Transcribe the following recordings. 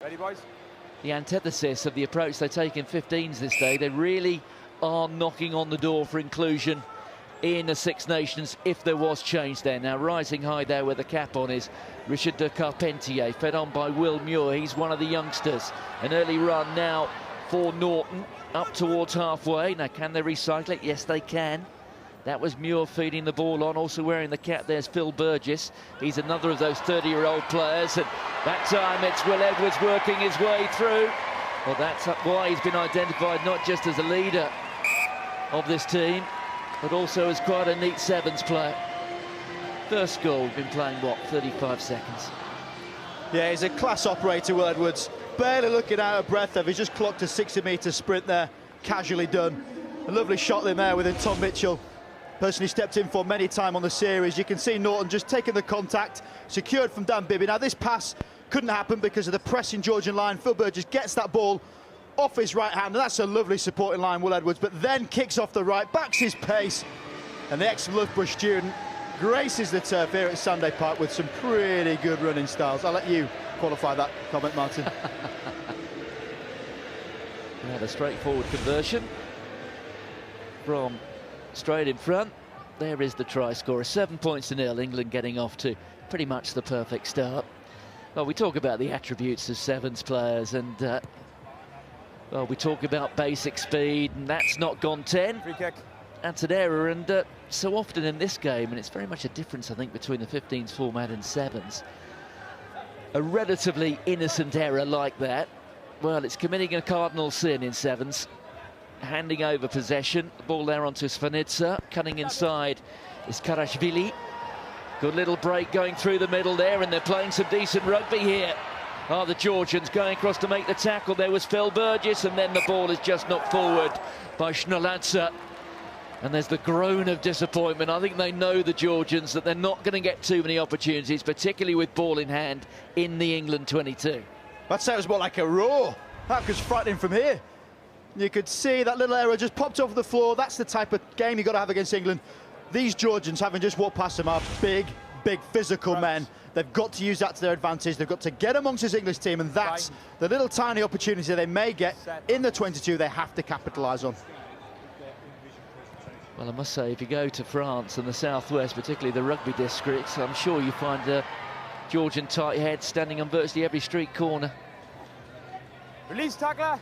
Ready, boys? The antithesis of the approach they take in 15s this day. They really are knocking on the door for inclusion in the Six Nations if there was change there. Now rising high there with the cap on is Richard de Carpentier, fed on by Will Muir. He's one of the youngsters. An early run now for Norton up towards halfway. Now can they recycle it? Yes they can. That was Muir feeding the ball on. Also wearing the cap there's Phil Burgess. He's another of those 30-year-old players, and that time it's Will Edwards working his way through. Well, that's why he's been identified not just as a leader of this team, but also as quite a neat sevens player. First goal, been playing, what, 35 seconds? Yeah, he's a class operator, Will Edwards. Barely looking out of breath there. He's just clocked a 60-metre sprint there, casually done. A lovely shot in there within Tom Mitchell. Personally stepped in for many times on the series. You can see Norton just taking the contact, secured from Dan Bibby. Now this pass couldn't happen because of the pressing Georgian line. Phil Burgess gets that ball off his right hand, and that's a lovely supporting line, Will Edwards, but then kicks off the right, backs his pace, and the ex-Loughborough student graces the turf here at Sanday Park with some pretty good running styles. I'll let you qualify that comment, Martin. Yeah, the straightforward conversion from straight in front. There is the try scorer. 7 points to nil. England getting off to pretty much the perfect start. Well, we talk about the attributes of sevens players, and well, we talk about basic speed, and that's not gone 10. Free kick. That's an error, and so often in this game, and it's very much a difference, I think, between the 15s format and sevens. A relatively innocent error like that, well, it's committing a cardinal sin in sevens. Handing over possession, the ball there onto Svanitsa, cutting inside is Karashvili. Good little break going through the middle there, and they're playing some decent rugby here. Oh, the Georgians going across to make the tackle. There was Phil Burgess, and then the ball is just knocked forward by Schnoladze. And there's the groan of disappointment. I think they know, the Georgians, that they're not going to get too many opportunities, particularly with ball in hand in the England 22. That sounds more like a roar. That was frightening from here. You could see that little error just popped off the floor. That's the type of game you've got to have against England. These Georgians, having just walked past them, are big physical men. They've got to use that to their advantage. They've got to get amongst this English team, and that's the little tiny opportunity they may get in the 22 they have to capitalise on. Well, I must say, if you go to France and the southwest, particularly the rugby districts, I'm sure you find a Georgian tight head standing on virtually every street corner. Release, tackler.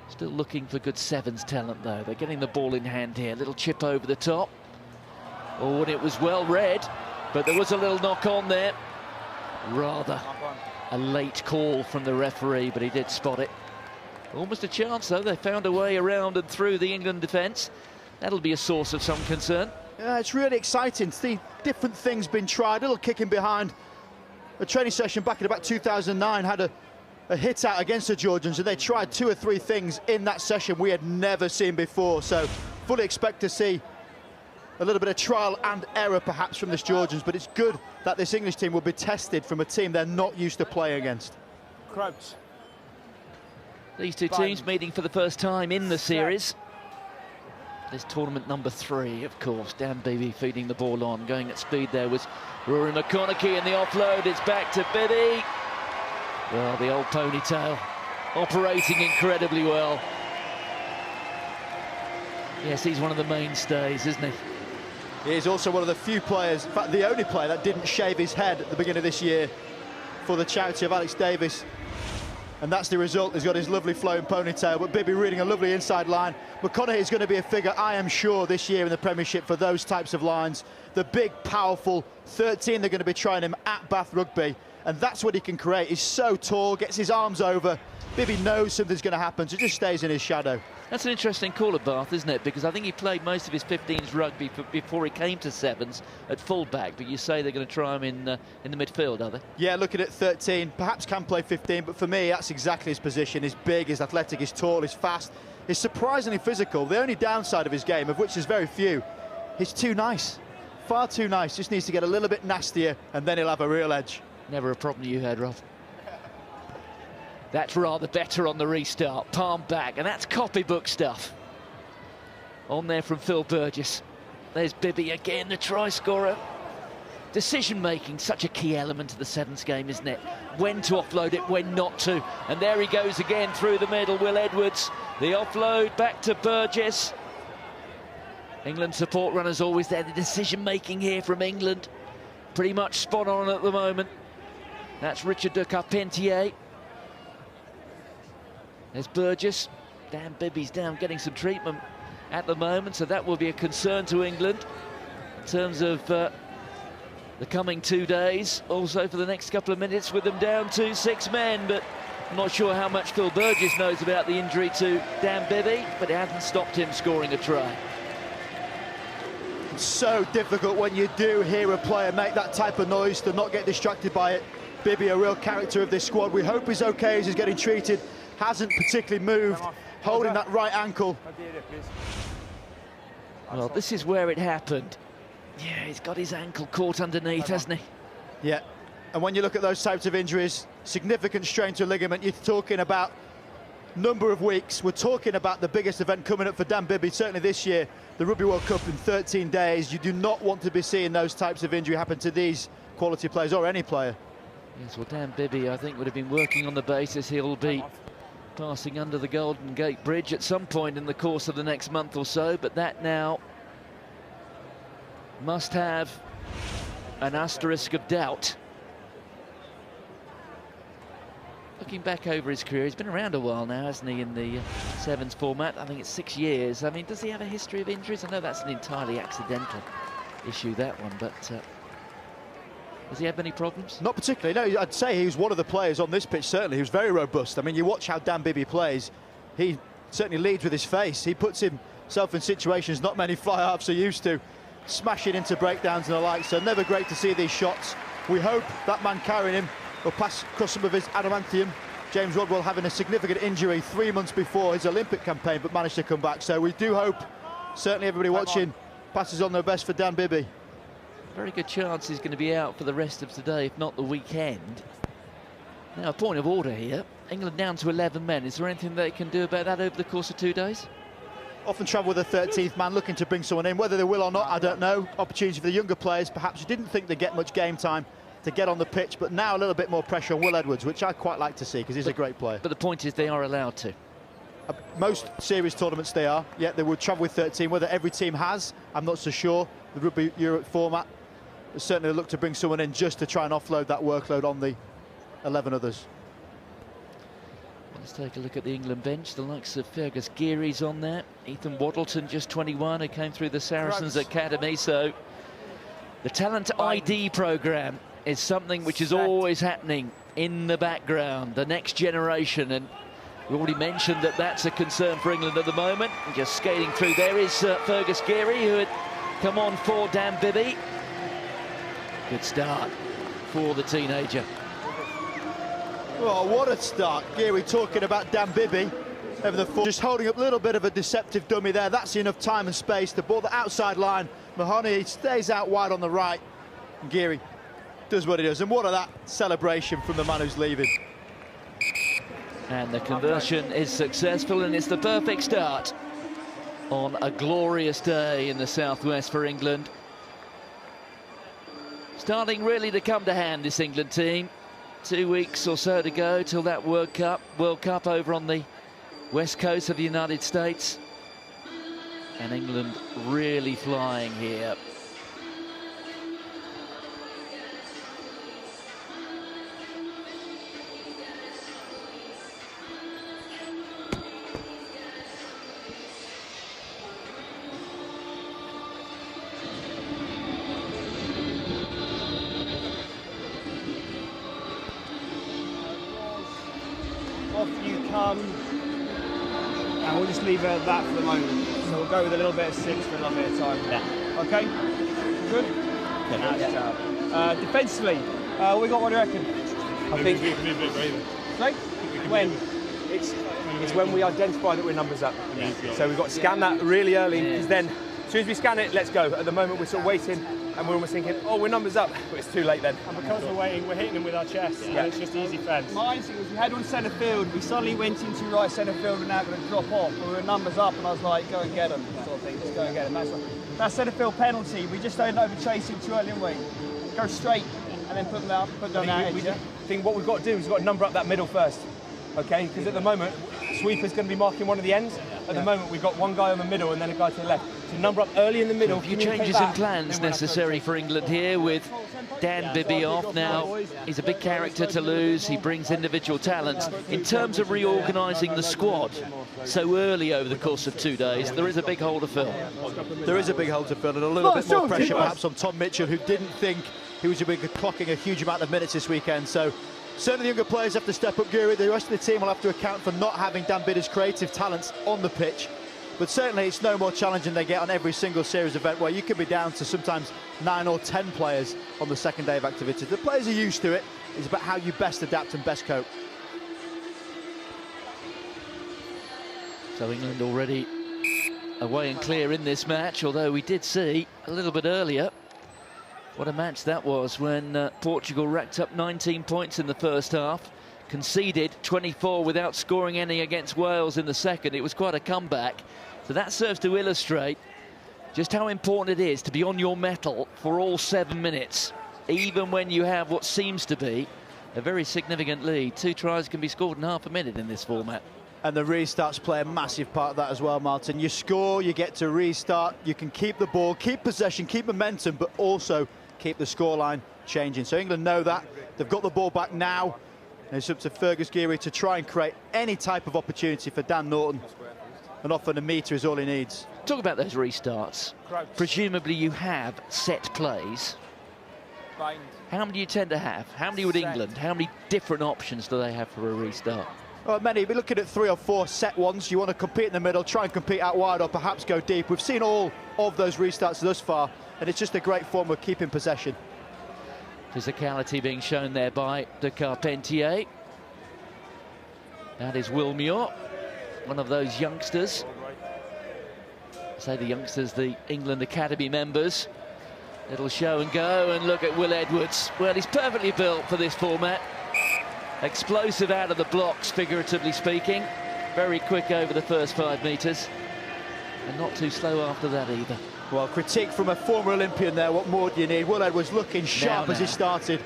Still looking for good sevens talent, though. They're getting the ball in hand here. Little chip over the top. Oh, and it was well read, but there was a little knock on there. Rather a late call from the referee, but he did spot it. Almost a chance, though. They found a way around and through the England defence. That'll be a source of some concern. Yeah, it's really exciting to see different things being tried. A little kicking behind. A training session back in about 2009 had a hit out against the Georgians, and they tried 2 or 3 things in that session we had never seen before. So fully expect to see a little bit of trial and error perhaps from this Georgians, but it's good that this English team will be tested from a team they're not used to playing against. Crouch. These two teams meeting for the first time in the series. This tournament number 3, of course. Dan Bibby feeding the ball on, going at speed there was Rory McConaughey, and the offload, it's back to Bibby. Well, the old ponytail operating incredibly well. Yes, he's one of the mainstays, isn't he? He is also one of the few players, in fact the only player, that didn't shave his head at the beginning of this year for the charity of Alex Davis. And that's the result. He's got his lovely flowing ponytail, but Bibby reading a lovely inside line. McConaughey is going to be a figure, I am sure, this year in the Premiership for those types of lines. The big, powerful 13, they're going to be trying him at Bath Rugby. And that's what he can create. He's so tall, gets his arms over. Bibby knows something's going to happen, so just stays in his shadow. That's an interesting call at Bath, isn't it? Because I think he played most of his 15s rugby before he came to sevens at fullback. But you say they're going to try him in the midfield, are they? Yeah, looking at 13, perhaps can play 15, but for me, that's exactly his position. He's big, he's athletic, he's tall, he's fast, he's surprisingly physical. The only downside of his game, of which there's very few, he's too nice. Far too nice. Just needs to get a little bit nastier, and then he'll have a real edge. Never a problem you had, Rob. That's rather better on the restart. Palm back, and that's copybook stuff. On there from Phil Burgess. There's Bibby again, the try scorer. Decision-making, such a key element of the Sevens game, isn't it? When to offload it, when not to. And there he goes again through the middle, Will Edwards. The offload back to Burgess. England support runners always there. The decision-making here from England, pretty much spot on at the moment. That's Richard de Carpentier. There's Burgess. Dan Bibby's down, getting some treatment at the moment, so that will be a concern to England in terms of the coming 2 days. Also for the next couple of minutes with them down to 6 men, but I'm not sure how much Phil Burgess knows about the injury to Dan Bibby, but it hasn't stopped him scoring a try. It's so difficult when you do hear a player make that type of noise to not get distracted by it. Bibby, a real character of this squad. We hope he's okay as he's getting treated. Hasn't particularly moved, holding that right ankle. Well, this is where it happened. Yeah, he's got his ankle caught underneath, hasn't he? Yeah, and when you look at those types of injuries, significant strain to a ligament, you're talking about number of weeks. We're talking about the biggest event coming up for Dan Bibby, certainly this year, the Rugby World Cup in 13 days. You do not want to be seeing those types of injury happen to these quality players or any player. Yes, well, Dan Bibby, I think, would have been working on the basis he'll be passing under the Golden Gate Bridge at some point in the course of the next month or so, but that now must have an asterisk of doubt. Looking back over his career, he's been around a while now, hasn't he, in the Sevens format? I think it's 6 years. I mean, does he have a history of injuries? I know that's an entirely accidental issue, that one, but does he have any problems? Not particularly, no. I'd say he was one of the players on this pitch, certainly. He was very robust. I mean, you watch how Dan Bibby plays, he certainly leads with his face. He puts himself in situations not many fly-halves are used to, smashing into breakdowns and the like, so never great to see these shots. We hope that man carrying him will pass across some of his adamantium. James Rodwell having a significant injury 3 months before his Olympic campaign, but managed to come back. So we do hope, certainly everybody watching, passes on their best for Dan Bibby. Very good chance he's going to be out for the rest of today, if not the weekend. Now, a point of order here. England down to 11 men. Is there anything they can do about that over the course of 2 days? Often travel with a 13th man, looking to bring someone in. Whether they will or not, I don't know. Opportunity for the younger players. Perhaps you didn't think they'd get much game time to get on the pitch, but now a little bit more pressure on Will Edwards, which I quite like to see, because he's a great player. But the point is they are allowed to. Most series tournaments they are. Yeah, they would travel with 13. Whether every team has, I'm not so sure. The Rugby Europe format, certainly they look to bring someone in just to try and offload that workload on the 11 others. Let's take a look at the England bench. The likes of Fergus Geary's on there. Ethan Waddleton, just 21, who came through the Saracens Academy. So the talent ID programme is something which is always happening in the background, the next generation. And we already mentioned that that's a concern for England at the moment. And just skating through there is Fergus Geary, who had come on for Dan Bibby. Good start for the teenager. Oh, what a start. Geary talking about Dan Bibby. Just holding up a little bit of a deceptive dummy there. That's enough time and space to ball the outside line. Mahoney stays out wide on the right. And Geary does what he does. And what a that celebration from the man who's leaving. And the conversion is successful, and it's the perfect start on a glorious day in the southwest for England. Starting really to come to hand, this England team. 2 weeks or so to go till that World Cup over on the west coast of the United States. And England really flying here. Off you come, and we'll just leave it at that for the moment. So we'll go with a little bit of 6 for a little bit of time. Yeah. Okay? Good? Yeah. Defensively, we got, what do you reckon? I think we can be a bit braver. Like? When? It's when we identify that we're numbers up. Yeah. So we've got to scan that really early, because then as soon as we scan it, let's go. At the moment we're sort of waiting, and we're almost thinking, oh, we're numbers up, but it's too late then. And because we're waiting, we're hitting them with our chest, and it's just easy fence. My instinct was we had on centre field, we suddenly went into right centre field and now going to drop off, but we were numbers up, and I was like, go and get them, sort of thing, just go and get them. That's centre field penalty, we just don't over chase him too early, didn't we? go straight and then put them out, put them out. I think what we've got to do is we've got to number up that middle first, okay? Because at the moment, sweeper's going to be marking one of the ends. At the moment, we've got one guy on the middle and then a guy to the left. So number up early in the middle. A few changes in plans necessary for England here with Dan Bibby off now. He's a big character to lose. He brings individual talents. In terms of reorganising the squad so early over the course of 2 days, there is a big hole to fill. There is a big hole to fill, and a little bit more pressure perhaps on Tom Mitchell, who didn't think he was going to be clocking a huge amount of minutes this weekend. So certainly the younger players have to step up, Geary. The rest of the team will have to account for not having Dan Biddy's creative talents on the pitch. But certainly it's no more challenging they get on every single series event, where you could be down to sometimes 9 or 10 players on the second day of activity. The players are used to it. It's about how you best adapt and best cope. So England already away and clear in this match, although we did see a little bit earlier what a match that was when Portugal racked up 19 points in the first half, conceded 24 without scoring any against Wales in the second. It was quite a comeback. So that serves to illustrate just how important it is to be on your mettle for all 7 minutes, even when you have what seems to be a very significant lead. 2 tries can be scored in half a minute in this format. And the restarts play a massive part of that as well, Martin. You score, you get to restart, you can keep the ball, keep possession, keep momentum, but also keep the scoreline changing. So England know that. They've got the ball back now. And it's up to Fergus Geary to try and create any type of opportunity for Dan Norton. And often a metre is all he needs. Talk about those restarts. Presumably you have set plays. How many do you tend to have? How many would England? How many different options do they have for a restart? Well, many. We're looking at 3 or 4 set ones. You want to compete in the middle, try and compete out wide, or perhaps go deep. We've seen all of those restarts thus far, and it's just a great form of keeping possession. Physicality being shown there by de Carpentier. That is Will Muir, one of those youngsters. I say the youngsters, the England Academy members. Little show and go, and look at Will Edwards. Well, he's perfectly built for this format. Explosive out of the blocks, figuratively speaking. Very quick over the first 5 metres. And not too slow after that either. Well, critique from a former Olympian there. What more do you need? Will Edwards looking sharp as he started.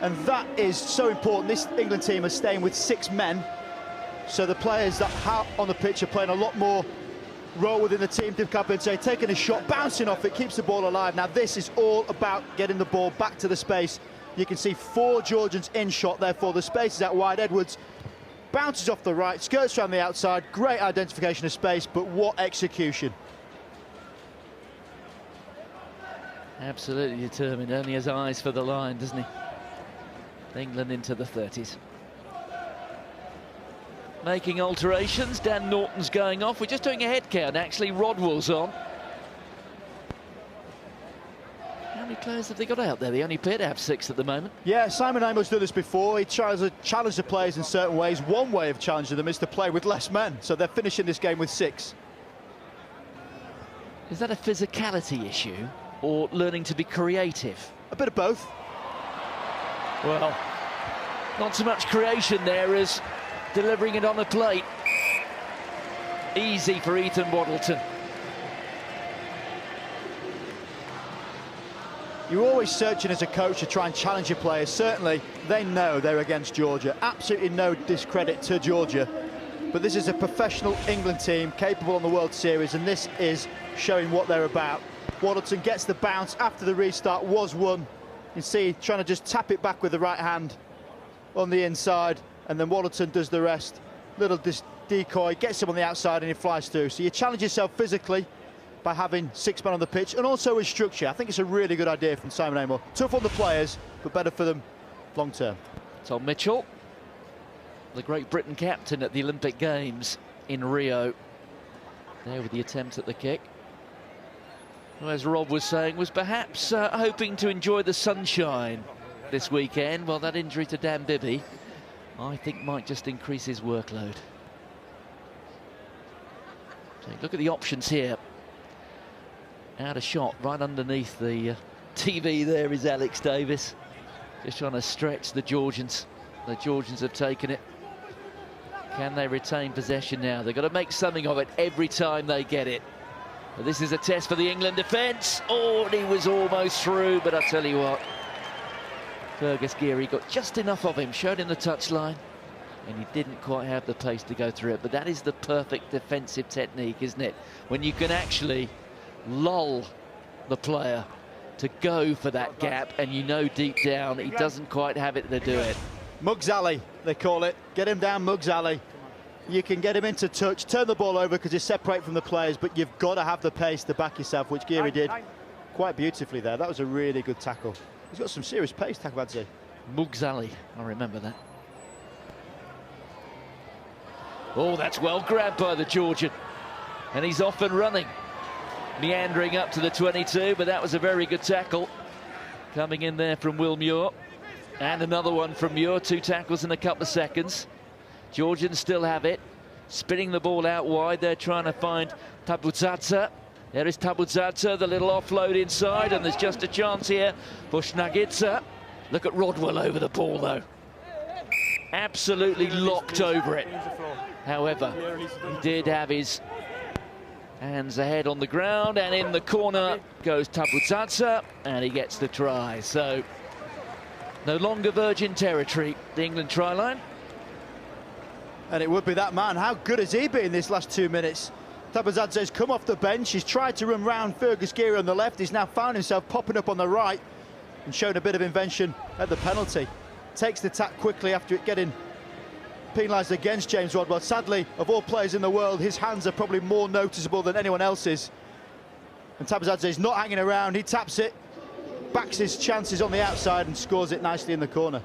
And that is so important. This England team is staying with 6 men. So the players that are on the pitch are playing a lot more role within the team. De Carpentier taking a shot, bouncing off it, keeps the ball alive. Now this is all about getting the ball back to the space. You can see 4 Georgians in shot, therefore the space is out wide. Edwards bounces off the right, skirts around the outside. Great identification of space, but what execution. Absolutely determined, only has eyes for the line, doesn't he? England into the 30s. Making alterations, Dan Norton's going off. We're just doing a head count, actually. Rodwell's on. How many players have they got out there? They only appear to have 6 at the moment. Yeah, Simon Amo's done this before. He tries to challenge the players in certain ways. One way of challenging them is to play with less men. So they're finishing this game with 6. Is that a physicality issue or learning to be creative? A bit of both. Well, not so much creation there as delivering it on a plate. Easy for Ethan Waddleton. You're always searching as a coach to try and challenge your players. Certainly, they know they're against Georgia. Absolutely no discredit to Georgia. But this is a professional England team capable on the World Series, and this is showing what they're about. Waddleton gets the bounce after the restart was won. You see, trying to just tap it back with the right hand on the inside, and then Waddleton does the rest. Little decoy, gets him on the outside, and he flies through. So you challenge yourself physically by having 6 men on the pitch, and also with structure. I think it's a really good idea from Simon Amo. Tough on the players, but better for them long term. Tom Mitchell, the Great Britain captain at the Olympic Games in Rio, there with the attempt at the kick. Well, as Rob was saying, was perhaps hoping to enjoy the sunshine this weekend. Well, that injury to Dan Bibby, I think, might just increase his workload. So look at the options here. Out of shot, right underneath the TV there is Alex Davis. Just trying to stretch the Georgians. The Georgians have taken it. Can they retain possession now? They've got to make something of it every time they get it. But this is a test for the England defence. Oh, and he was almost through, but I tell you what, Fergus Geary got just enough of him, showed him the touchline, and he didn't quite have the pace to go through it. But that is the perfect defensive technique, isn't it? When you can actually lull the player to go for that gap, and you know deep down he doesn't quite have it to do it. Mugs Alley, they call it. Get him down Mugs Alley. You can get him into touch, turn the ball over because you separate from the players, but you've got to have the pace to back yourself, which Geary did quite beautifully there. That was a really good tackle. He's got some serious pace, Takabadze. Mugs Alley, I remember that. Oh, that's well grabbed by the Georgian. And he's off and running. Meandering up to the 22, but that was a very good tackle. Coming in there from Will Muir. And another one from Muir, 2 tackles in a couple of seconds. Georgians still have it. Spinning the ball out wide, they're trying to find Tabuzadze. There is Tabuzadze, the little offload inside, and there's just a chance here for Snagitza. Look at Rodwell over the ball, though. Absolutely locked over it. However, he did have his hands ahead on the ground, and in the corner goes Tabuzadze, and he gets the try. So, no longer virgin territory, the England try line. And it would be that man. How good has he been this last 2 minutes? Tabuzadze's come off the bench. He's tried to run round Fergus Geary on the left. He's now found himself popping up on the right and shown a bit of invention at the penalty. Takes the tack quickly after it getting penalised against James Rodwell. Sadly, of all players in the world, his hands are probably more noticeable than anyone else's. And Tabuzadze's not hanging around. He taps it, backs his chances on the outside and scores it nicely in the corner.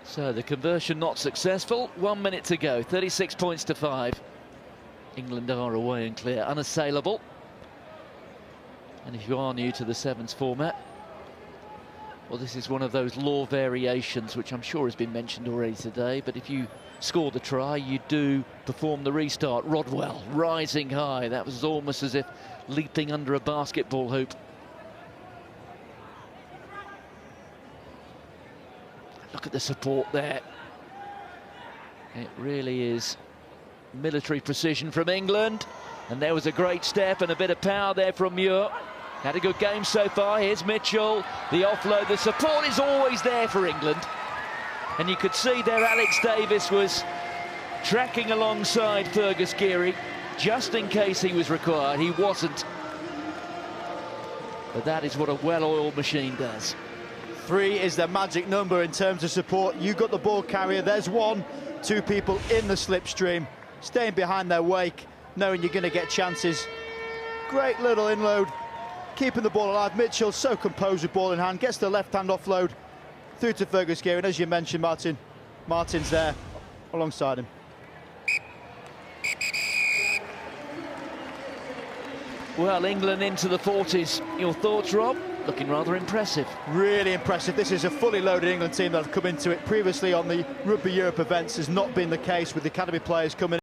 So the conversion not successful. 1 minute to go, 36 points to 5. England are away and clear, unassailable. And if you are new to the 7's format, well, this is one of those law variations which I'm sure has been mentioned already today, but if you score the try, you do perform the restart. Rodwell rising high. That was almost as if leaping under a basketball hoop. Look at the support there. It really is military precision from England. And there was a great step and a bit of power there from Muir. Had a good game so far. Here's Mitchell. The offload, the support is always there for England. And you could see there Alex Davis was tracking alongside Fergus Geary just in case he was required. He wasn't. But that is what a well-oiled machine does. 3 is the magic number in terms of support. You got the ball carrier. There's 1, 2 people in the slipstream, staying behind their wake, knowing you're going to get chances. Great little inload, keeping the ball alive. Mitchell, so composed with ball in hand, gets the left-hand offload through to Fergus Geary. And as you mentioned, Martin's there alongside him. Well, England into the 40s. Your thoughts, Rob? Looking rather impressive. Really impressive. This is a fully loaded England team that have come into it. Previously on the Rugby Europe events has not been the case, with the academy players coming